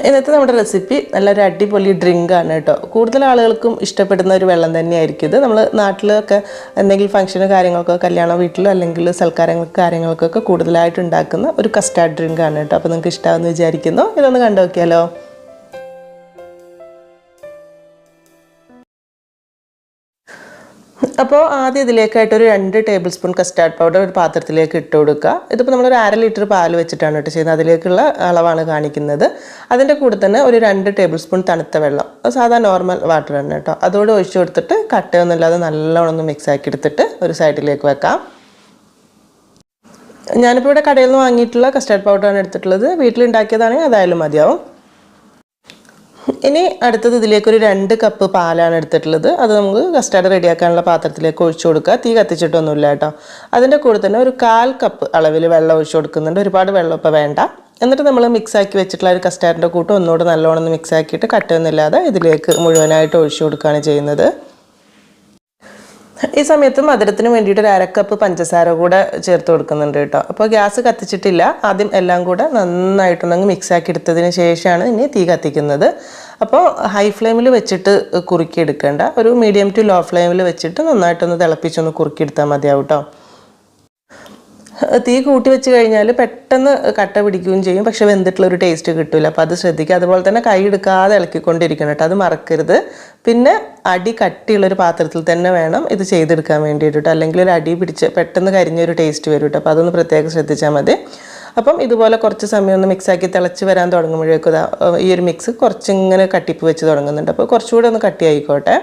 ഇന്നത്തെ നമ്മുടെ റെസിപ്പി നല്ലൊരു അടിപൊളി ഡ്രിങ്കാണ് കേട്ടോ. കൂടുതൽ ആളുകൾക്കും ഇഷ്ടപ്പെടുന്ന ഒരു വെള്ളം തന്നെയായിരിക്കും ഇത്. നമ്മൾ നാട്ടിലൊക്കെ എന്തെങ്കിലും ഫംഗ്ഷന് കാര്യങ്ങൾക്കോ കല്യാണ വീട്ടിലോ അല്ലെങ്കിൽ കാര്യങ്ങൾക്കൊക്കെ കൂടുതലായിട്ട് ഉണ്ടാക്കുന്ന ഒരു കസ്റ്റാർഡ് ഡ്രിങ്കാണ് കേട്ടോ. അപ്പോൾ നിങ്ങൾക്ക് ഇഷ്ടമാണെന്ന് വിചാരിക്കുന്നു. ഇതൊന്ന് കണ്ടു നോക്കിയാലോ. അപ്പോൾ ആദ്യം ഇതിലേക്കായിട്ട് ഒരു 2 ടേബിൾ സ്പൂൺ കസ്റ്റാർഡ് പൗഡർ ഒരു പാത്രത്തിലേക്ക് ഇട്ട് കൊടുക്കുക. ഇതിപ്പോൾ നമ്മളൊരു 1/2 ലിറ്റർ പാൽ വെച്ചിട്ടാണ് കേട്ടോ ചെയ്യുന്നത്. അതിലേക്കുള്ള അളവാണ് കാണിക്കുന്നത്. അതിൻ്റെ കൂടെ തന്നെ ഒരു 2 ടേബിൾ സ്പൂൺ തണുത്ത വെള്ളം, സാധാ നോർമൽ വാട്ടർ തന്നെ കേട്ടോ. അതോടെ ഒഴിച്ചു കൊടുത്തിട്ട് കട്ടയൊന്നുമില്ലാതെ നല്ലോണം ഒന്ന് മിക്സ് ആക്കി എടുത്തിട്ട് ഒരു സൈഡിലേക്ക് വെക്കാം. ഞാനിപ്പോൾ ഇവിടെ കടയിൽ നിന്ന് വാങ്ങിയിട്ടുള്ള കസ്റ്റാർഡ് പൗഡറാണ് എടുത്തിട്ടുള്ളത്. വീട്ടിലുണ്ടാക്കിയതാണെങ്കിൽ അതായാലും മതിയാവും. ഇനി അടുത്തത് ഇതിലേക്ക് ഒരു 2 കപ്പ് പാലാണ് എടുത്തിട്ടുള്ളത്. അത് നമുക്ക് കസ്റ്റാർഡ് റെഡിയാക്കാനുള്ള പാത്രത്തിലേക്ക് ഒഴിച്ചു കൊടുക്കുക. തീ കത്തിച്ചിട്ടൊന്നുമില്ല കേട്ടോ. അതിൻ്റെ കൂടെ തന്നെ ഒരു 1/4 കപ്പ് അളവിൽ വെള്ളം ഒഴിച്ചു കൊടുക്കുന്നുണ്ട്. ഒരുപാട് വെള്ളം ഇപ്പോൾ വേണ്ട. എന്നിട്ട് നമ്മൾ മിക്സ് ആക്കി വെച്ചിട്ടുള്ള ഒരു കസ്റ്റാർഡിൻ്റെ കൂട്ട് ഒന്നുകൂടെ നല്ലോണം ഒന്ന് മിക്സ് ആക്കിയിട്ട് കട്ടയൊന്നുമില്ലാതെ ഇതിലേക്ക് മുഴുവനായിട്ട് ഒഴിച്ചു കൊടുക്കുകയാണ് ചെയ്യുന്നത്. ഈ സമയത്ത് മധുരത്തിന് വേണ്ടിയിട്ട് ഒരു 1/2 കപ്പ് പഞ്ചസാര കൂടെ ചേർത്ത് കൊടുക്കുന്നുണ്ട് കേട്ടോ. അപ്പോൾ ഗ്യാസ് കത്തിച്ചിട്ടില്ല. ആദ്യം എല്ലാം കൂടെ നന്നായിട്ടൊന്നങ്ങ് മിക്സ് ആക്കി എടുത്തതിന് ശേഷമാണ് ഇനി തീ കത്തിക്കുന്നത്. അപ്പോൾ ഹൈ ഫ്ലെയിമിൽ വെച്ചിട്ട് കുറുക്കിയെടുക്കേണ്ട, ഒരു മീഡിയം ടു ലോ ഫ്ലെയിമിൽ വെച്ചിട്ട് നന്നായിട്ടൊന്ന് തിളപ്പിച്ചൊന്ന് കുറുക്കിയെടുത്താൽ മതിയാവും കേട്ടോ. തീ കൂട്ടി വെച്ച് കഴിഞ്ഞാൽ പെട്ടെന്ന് കട്ട പിടിക്കുകയും ചെയ്യും, പക്ഷെ വെന്തിട്ടുള്ളൊരു ടേസ്റ്റ് കിട്ടില്ല. അപ്പോൾ അത് ശ്രദ്ധിക്കുക. അതുപോലെ തന്നെ കൈ എടുക്കാതെ ഇളക്കിക്കൊണ്ടിരിക്കണം കേട്ടോ, അത് മറക്കരുത്. പിന്നെ അടി കട്ടിയുള്ളൊരു പാത്രത്തിൽ തന്നെ വേണം ഇത് ചെയ്തെടുക്കാൻ വേണ്ടിയിട്ട് കേട്ടോ, അല്ലെങ്കിൽ ഒരു അടി പിടിച്ച് പെട്ടെന്ന് കരിഞ്ഞൊരു ടേസ്റ്റ് വരും കേട്ടോ. അപ്പോൾ അതൊന്ന് പ്രത്യേകം ശ്രദ്ധിച്ചാൽ മതി. അപ്പം ഇതുപോലെ കുറച്ച് സമയം ഒന്ന് മിക്സാക്കി തിളച്ച് വരാൻ തുടങ്ങുമ്പോഴേക്കും ഈ ഒരു മിക്സ് കുറച്ചിങ്ങനെ കട്ടിപ്പ് വെച്ച് തുടങ്ങുന്നുണ്ട്. അപ്പോൾ കുറച്ചുകൂടെ ഒന്ന് കട്ടിയായിക്കോട്ടെ.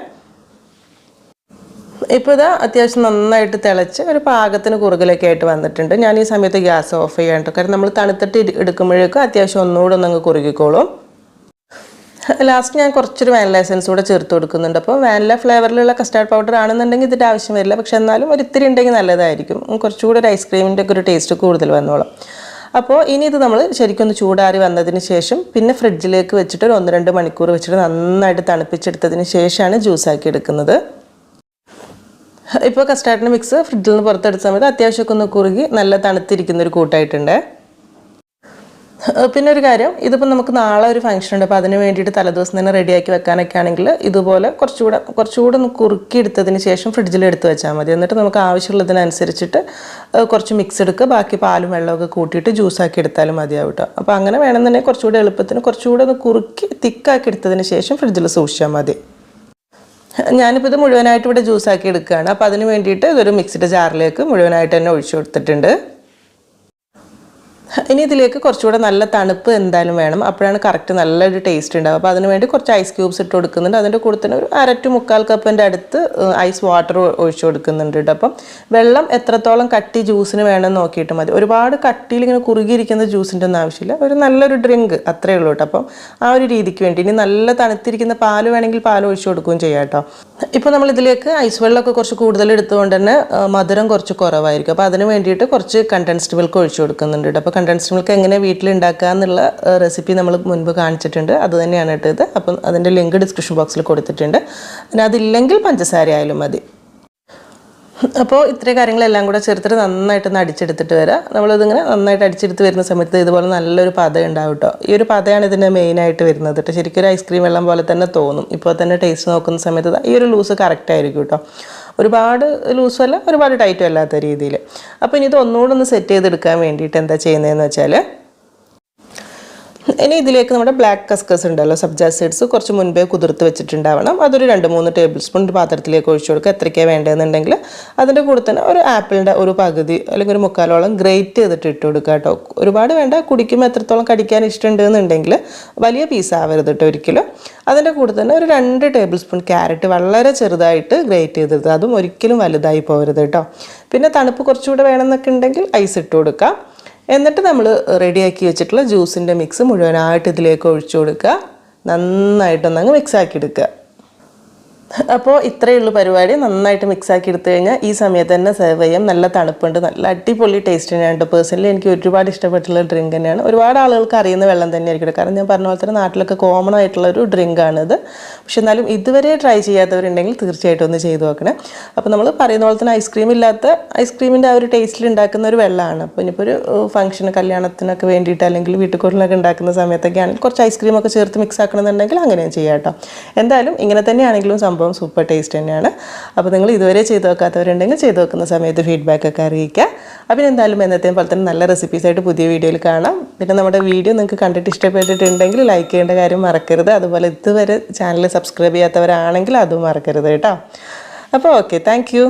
ഇപ്പോൾ ഇതാ അത്യാവശ്യം നന്നായിട്ട് തിളച്ച് ഒരു പാകത്തിന് കുറുകലൊക്കെ ആയിട്ട് വന്നിട്ടുണ്ട്. ഞാൻ ഈ സമയത്ത് ഗ്യാസ് ഓഫ് ചെയ്യാൻ കേട്ടോ, കാരണം നമ്മൾ തണുത്തിട്ട് എടുക്കുമ്പോഴേക്കും അത്യാവശ്യം ഒന്നുകൂടെ ഒന്നങ്ങ് കുറുകിക്കോളും. ലാസ്റ്റ് ഞാൻ കുറച്ചൊരു വാനില എസൻസ് കൂടെ ചേർത്ത് കൊടുക്കുന്നുണ്ട്. അപ്പോൾ വാനില ഫ്ലേവറിലുള്ള കസ്റ്റാർഡ് പൗഡർ ആണെന്നുണ്ടെങ്കിൽ ഇതിൻ്റെ ആവശ്യം വരില്ല, പക്ഷെ എന്നാലും ഒരു ഇത്തിരി ഉണ്ടെങ്കിൽ നല്ലതായിരിക്കും. കുറച്ചുകൂടെ ഒരു ഐസ്ക്രീമിൻ്റെ ഒക്കെ ഒരു ടേസ്റ്റ് കൂടുതൽ വന്നോളും. അപ്പോൾ ഇനി ഇത് നമ്മൾ ശരിക്കും ഒന്ന് ചൂടാറി വന്നതിന് ശേഷം പിന്നെ ഫ്രിഡ്ജിലേക്ക് വെച്ചിട്ട് ഒരു 1-2 മണിക്കൂർ വെച്ചിട്ട് നന്നായിട്ട് തണുപ്പിച്ചെടുത്തതിന് ശേഷമാണ് ജ്യൂസാക്കി എടുക്കുന്നത്. ഇപ്പോൾ കസ്റ്റാർഡിൻ്റെ മിക്സ് ഫ്രിഡ്ജിൽ നിന്ന് പുറത്തെടുത്ത സമയത്ത് അത്യാവശ്യമൊക്കെ ഒന്ന് കുറുകി നല്ല തണുത്തിരിക്കുന്നൊരു കൂട്ടായിട്ടുണ്ട്. പിന്നെ ഒരു കാര്യം, ഇതിപ്പോൾ നമുക്ക് നാളെ ഒരു ഫംഗ്ഷൻ ഉണ്ട്. അപ്പോൾ അതിന് വേണ്ടിയിട്ട് തലേദിവസം തന്നെ റെഡിയാക്കി വെക്കാനൊക്കെ ആണെങ്കിൽ ഇതുപോലെ കുറച്ചുകൂടെ ഒന്ന് കുറുക്കി എടുത്തതിന് ശേഷം ഫ്രിഡ്ജിൽ എടുത്ത് വെച്ചാൽ മതി. എന്നിട്ട് നമുക്ക് ആവശ്യമുള്ളതിനനുസരിച്ചിട്ട് കുറച്ച് മിക്സ് എടുക്കുക, ബാക്കി പാലും വെള്ളമൊക്കെ കൂട്ടിയിട്ട് ജ്യൂസാക്കി എടുത്താലും മതിയാവും കേട്ടോ. അപ്പോൾ അങ്ങനെ വേണമെന്നുണ്ടെങ്കിൽ കുറച്ചുകൂടെ എളുപ്പത്തിന് കുറച്ചുകൂടെ ഒന്ന് കുറുക്കി തിക്കാക്കി എടുത്തതിന് ശേഷം ഫ്രിഡ്ജിൽ സൂക്ഷിച്ചാൽ മതി. ഞാനിപ്പോൾ ഇത് മുഴുവനായിട്ട് ഇവിടെ ജ്യൂസാക്കി എടുക്കുകയാണ്. അപ്പോൾ അതിന് വേണ്ടിയിട്ട് ഇതൊരു മിക്സിയുടെ ജാറിലേക്ക് മുഴുവനായിട്ട് തന്നെ ഒഴിച്ചു കൊടുത്തിട്ടുണ്ട്. ഇനി ഇതിലേക്ക് കുറച്ചുകൂടെ നല്ല തണുപ്പ് എന്തായാലും വേണം, അപ്പോഴാണ് കറക്റ്റ് നല്ലൊരു ടേസ്റ്റ് ഉണ്ടാവും. അപ്പോൾ അതിന് വേണ്ടി കുറച്ച് ഐസ് ക്യൂബ്സ് ഇട്ട് കൊടുക്കുന്നുണ്ട്. അതിൻ്റെ കൂടെ തന്നെ ഒരു 1/2 to 1/4 കപ്പിൻ്റെ അടുത്ത് ഐസ് വാട്ടർ ഒഴിച്ചു കൊടുക്കുന്നുണ്ട് കേട്ടോ. അപ്പം വെള്ളം എത്രത്തോളം കട്ടി ജ്യൂസിന് വേണമെന്ന് നോക്കിയിട്ട് മതി. ഒരുപാട് കട്ടിയിൽ ഇങ്ങനെ കുറുകിയിരിക്കുന്ന ജ്യൂസിൻ്റെ ഒന്നും ആവശ്യമില്ല, ഒരു നല്ലൊരു ഡ്രിങ്ക് അത്രയേ ഉള്ളൂ കേട്ടോ. അപ്പം ആ ഒരു രീതിക്ക് വേണ്ടി ഇനി നല്ല തണുത്തിരിക്കുന്ന പാൽ വേണമെങ്കിൽ പാൽ ഒഴിച്ചു കൊടുക്കുകയും ചെയ്യാം കേട്ടോ. ഇപ്പോൾ നമ്മൾ ഇതിലേക്ക് ഐസ് വെള്ളമൊക്കെ കുറച്ച് കൂടുതൽ എടുത്തുകൊണ്ട് തന്നെ മധുരം കുറച്ച് കുറവായിരിക്കും. അപ്പോൾ അതിന് വേണ്ടിയിട്ട് കുറച്ച് കണ്ടൻസ്ഡ് മിൽക്ക് ഒഴിച്ചു കൊടുക്കുന്നുണ്ട് കേട്ടോ. അപ്പോൾ കണ്ടൻസ്ഡ് മിൽക്ക് എങ്ങനെ വീട്ടിലുണ്ടാക്കുക എന്നുള്ള റെസിപ്പി നമ്മൾ മുൻപ് കാണിച്ചിട്ടുണ്ട്, അത് തന്നെയാണ് കേട്ടോ ഇത്. അപ്പം അതിൻ്റെ ലിങ്ക് ഡിസ്ക്രിപ്ഷൻ ബോക്സിൽ കൊടുത്തിട്ടുണ്ട്. പിന്നെ അതില്ലെങ്കിൽ പഞ്ചസാര ആയാലും മതി. അപ്പോൾ ഇത്രയും കാര്യങ്ങളെല്ലാം കൂടെ ചേർത്തിട്ട് നന്നായിട്ടൊന്ന് അടിച്ചെടുത്തിട്ട് വരാം. നമ്മളിതിങ്ങനെ നന്നായിട്ട് അടിച്ചെടുത്ത് വരുന്ന സമയത്ത് ഇതുപോലെ നല്ലൊരു പത ഉണ്ടാവും കേട്ടോ. ഈ ഒരു പതയാണ് ഇതിൻ്റെ മെയിനായിട്ട് വരുന്നത് കേട്ടോ. ശരിക്കും ഒരു ഐസ്ക്രീം വെള്ളം പോലെ തന്നെ തോന്നും. ഇപ്പോൾ തന്നെ ടേസ്റ്റ് നോക്കുന്ന സമയത്ത് ഈ ഒരു ലൂസ് കറക്റ്റ് ആയിരിക്കും കേട്ടോ. ഒരുപാട് ലൂസും അല്ല ഒരുപാട് ടൈറ്റും അല്ലാത്ത രീതിയിൽ. അപ്പോൾ ഇനി ഇത് ഒന്നുകൂടെ ഒന്ന് സെറ്റ് ചെയ്തെടുക്കാൻ വേണ്ടിയിട്ട് എന്താ ചെയ്യുന്നതെന്ന് വെച്ചാൽ, ഇനി ഇതിലേക്ക് നമ്മുടെ ബ്ലാക്ക് കസ്കസ് ഉണ്ടല്ലോ, സബ്ജ സീഡ്സ് കുറച്ച് മുൻപേ കുതിർത്ത് വെച്ചിട്ടുണ്ടാവണം. അതൊരു 2-3 ടേബിൾ സ്പൂൺ പാത്രത്തിലേക്ക് ഒഴിച്ചു കൊടുക്കുക. എത്രയ്ക്കാണ് വേണ്ടതെന്നുണ്ടെങ്കിൽ അതിൻ്റെ കൂടെ തന്നെ ഒരു ആപ്പിളിൻ്റെ ഒരു പകുതി അല്ലെങ്കിൽ ഒരു 1/4 ഗ്രേറ്റ് ചെയ്തിട്ട് ഇട്ട് കൊടുക്കുക കേട്ടോ. ഒരുപാട് വേണ്ട, കുടിക്കുമ്പോൾ എത്രത്തോളം കടിക്കാൻ ഇഷ്ടമുണ്ടെന്നുണ്ടെങ്കിൽ വലിയ പീസ് ആവരുത് കേട്ടോ ഒരിക്കലും. അതിൻ്റെ കൂടെ തന്നെ ഒരു 2 ടേബിൾ സ്പൂൺ ക്യാരറ്റ് വളരെ ചെറുതായിട്ട് ഗ്രേറ്റ് ചെയ്തത്, അതും ഒരിക്കലും വലുതായി പോകരുത് കേട്ടോ. പിന്നെ തണുപ്പ് കുറച്ചുകൂടെ വേണമെന്നൊക്കെ ഉണ്ടെങ്കിൽ ഐസ് ഇട്ട് കൊടുക്കാം. എന്നിട്ട് നമ്മൾ റെഡിയാക്കി വെച്ചിട്ടുള്ള ജ്യൂസിൻ്റെ മിക്സ് മുഴുവനായിട്ട് ഇതിലേക്ക് ഒഴിച്ചു കൊടുക്കുക. നന്നായിട്ടൊന്നങ്ങ് മിക്സാക്കി എടുക്കുക. അപ്പോൾ ഇത്രയേ ഉള്ളൂ പരിപാടി. നന്നായിട്ട് മിക്സാക്കി എടുത്തു കഴിഞ്ഞാൽ ഈ സമയത്ത് തന്നെ സെർവ് ചെയ്യാം. നല്ല തണുപ്പുണ്ട്, നല്ല അടിപൊളി ടേസ്റ്റ് തന്നെയാണ്. പേഴ്സണലി എനിക്ക് ഒരുപാട് ഇഷ്ടപ്പെട്ടുള്ള ഡ്രിങ്ക് തന്നെയാണ്. ഒരുപാട് ആളുകൾക്ക് അറിയുന്ന വെള്ളം തന്നെയായിരിക്കും, കാരണം ഞാൻ പറഞ്ഞ പോലെ തന്നെ നാട്ടിലൊക്കെ കോമൺ ആയിട്ടുള്ള ഒരു ഡ്രിങ്കാണിത്. പക്ഷെ എന്നാലും ഇതുവരെ ട്രൈ ചെയ്യാത്തവരുണ്ടെങ്കിൽ തീർച്ചയായിട്ടും ഒന്ന് ചെയ്ത് നോക്കണേ. അപ്പോൾ നമ്മൾ പറയുന്ന പോലെ തന്നെ ഐസ്ക്രീമിൻ്റെ ആ ഒരു ടേസ്റ്റിൽ ഉണ്ടാക്കുന്ന ഒരു വെള്ളമാണ്. അപ്പോൾ ഇനിയിപ്പോൾ ഒരു ഫംഗ്ഷന്, കല്യാണത്തിനൊക്കെ വേണ്ടിയിട്ട് അല്ലെങ്കിൽ വീട്ടുകൂടലിനൊക്കെ ഉണ്ടാക്കുന്ന സമയത്തൊക്കെ ആണെങ്കിൽ കുറച്ച് ഐസ്ക്രീമൊക്കെ ചേർത്ത് മിക്സ് ആക്കണമെന്നുണ്ടെങ്കിൽ അങ്ങനെയും ചെയ്യാം കേട്ടോ. എന്തായാലും ഇങ്ങനെ തന്നെയാണെങ്കിലും സംഭവം സൂപ്പർ ടേസ്റ്റ് തന്നെയാണ്. അപ്പോൾ നിങ്ങൾ ഇതുവരെ ചെയ്ത് നോക്കാത്തവരുണ്ടെങ്കിൽ ചെയ്ത് നോക്കുന്ന സമയത്ത് ഫീഡ്ബാക്കൊക്കെ അറിയിക്കുക. അപ്പോൾ എന്തായാലും എന്നത്തെയും പോലെ തന്നെ നല്ല റെസിപ്പീസായിട്ട് പുതിയ വീഡിയോയിൽ കാണാം. പിന്നെ നമ്മുടെ വീഡിയോ നിങ്ങൾക്ക് കണ്ടിട്ട് ഇഷ്ടപ്പെട്ടിട്ടുണ്ടെങ്കിൽ ലൈക്ക് ചെയ്യേണ്ട കാര്യം മറക്കരുത്. അതുപോലെ ഇതുവരെ ചാനൽ സബ്സ്ക്രൈബ് ചെയ്യാത്തവരാണെങ്കിൽ അതും മറക്കരുത് കേട്ടോ. അപ്പോൾ ഓക്കെ, താങ്ക് യു.